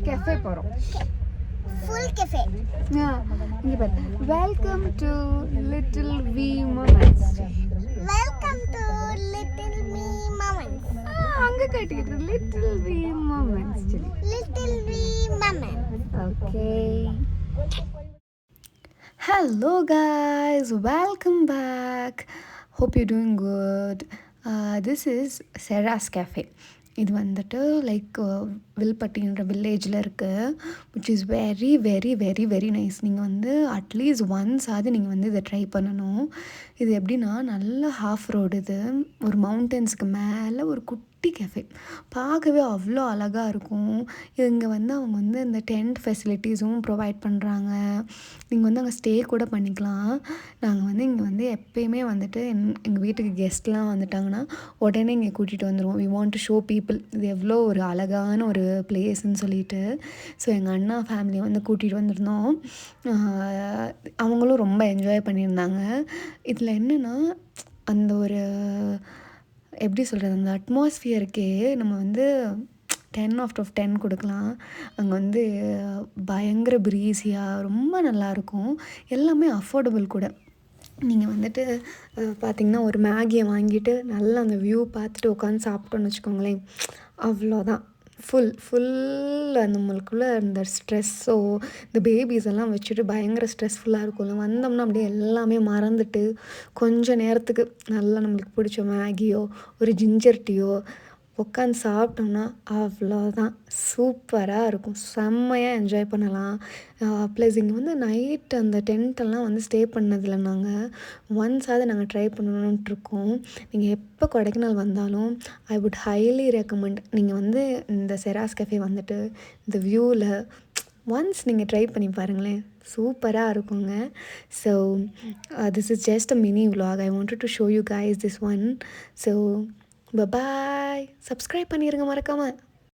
Cafe போகிறோம். Full cafe. இங்கே பாரு, welcome to little we moments. Welcome to little me moments. அங்கே கட்டிக்கிட்டு லிட்டில் வி மொமெண்ட்ஸ் சொல்லி. Little me moments. Okay. Hello guys, welcome back. Hope you're doing good. This is Sarah's Cafe. இது வந்துட்டு like வில்பட்டின்ற வில்லேஜில் இருக்குது, which is very very very very nice. நீங்கள் வந்து at least once ஆகுது நீங்கள் வந்து இதை ட்ரை பண்ணணும். இது எப்படின்னா நல்ல ஹாஃப் ரோடு, இது ஒரு மவுண்டன்ஸுக்கு மேலே ஒரு குட்டி கெஃபே. பார்க்கவே அவ்வளோ அழகாக இருக்கும். இங்கே வந்து அவங்க வந்து இந்த டென்ட் ஃபெசிலிட்டிஸும் ப்ரொவைட் பண்ணுறாங்க. நீங்கள் வந்து அங்கே ஸ்டே கூட பண்ணிக்கலாம். நாங்கள் வந்து இங்கே வந்து எப்பயுமே வந்துட்டு எங்கள் வீட்டுக்கு கெஸ்ட்லாம் வந்துட்டாங்கன்னா உடனே இங்கே கூட்டிகிட்டு வந்துடுவோம். We want to show people இது எவ்வளோ ஒரு அழகான ஒரு பிளேஸ்ன்னு சொல்லிட்டு. ஸோ எங்கள் அண்ணா ஃபேமிலியை வந்து கூட்டிகிட்டு வந்திருந்தோம். அவங்களும் ரொம்ப என்ஜாய் பண்ணியிருந்தாங்க. இதில் என்னென்னா அந்த ஒரு எப்படி சொல்கிறது, அந்த அட்மாஸ்ஃபியருக்கே நம்ம வந்து 10/10 கொடுக்கலாம். அங்கே வந்து பயங்கர ப்ரீஸியாக ரொம்ப நல்லாயிருக்கும். எல்லாமே அஃபோர்டபுள் கூட. நீங்கள் வந்துட்டு பார்த்திங்கன்னா ஒரு மேகியை வாங்கிட்டு நல்லா அந்த வியூ பார்த்துட்டு உட்காந்து சாப்பிட்டோன்னு வச்சுக்கோங்களேன், அவ்வளோதான். நம்மளுக்குள்ளே இந்த ஸ்ட்ரெஸ்ஸோ இந்த பேபிஸ் எல்லாம் வச்சுட்டு பயங்கர ஸ்ட்ரெஸ்ஃபுல்லாக இருக்கும்ல, வந்தோம்னா அப்படியே எல்லாமே மறந்துட்டு கொஞ்சம் நேரத்துக்கு நல்லா நம்மளுக்கு பிடிச்ச மேகியோ ஒரு ஜிஞ்சர் டீயோ உட்காந்து சாப்பிட்டோம்னா அவ்வளோதான், சூப்பராக இருக்கும். செம்மையாக என்ஜாய் பண்ணலாம். ப்ளஸ் இங்கே வந்து நைட் அந்த டென்ட்டெல்லாம் வந்து ஸ்டே பண்ணதில்லை. நாங்கள் ஒன்ஸாவது நாங்கள் ட்ரை பண்ணணுன்ட்டு இருக்கோம். நீங்கள் எப்போ கொடைக்கானல் வந்தாலும் ஐ வுட் ஹைலி ரெக்கமெண்ட் நீங்கள் வந்து இந்த செராஸ் கஃபே வந்துட்டு இந்த வியூவில் ஒன்ஸ் நீங்கள் ட்ரை பண்ணி பாருங்களேன், சூப்பராக இருக்குங்க. So this is just a mini vlog. I wanted to show you guys this one. So bye. Subscribe பண்ணிடுங்க மறக்காமல்.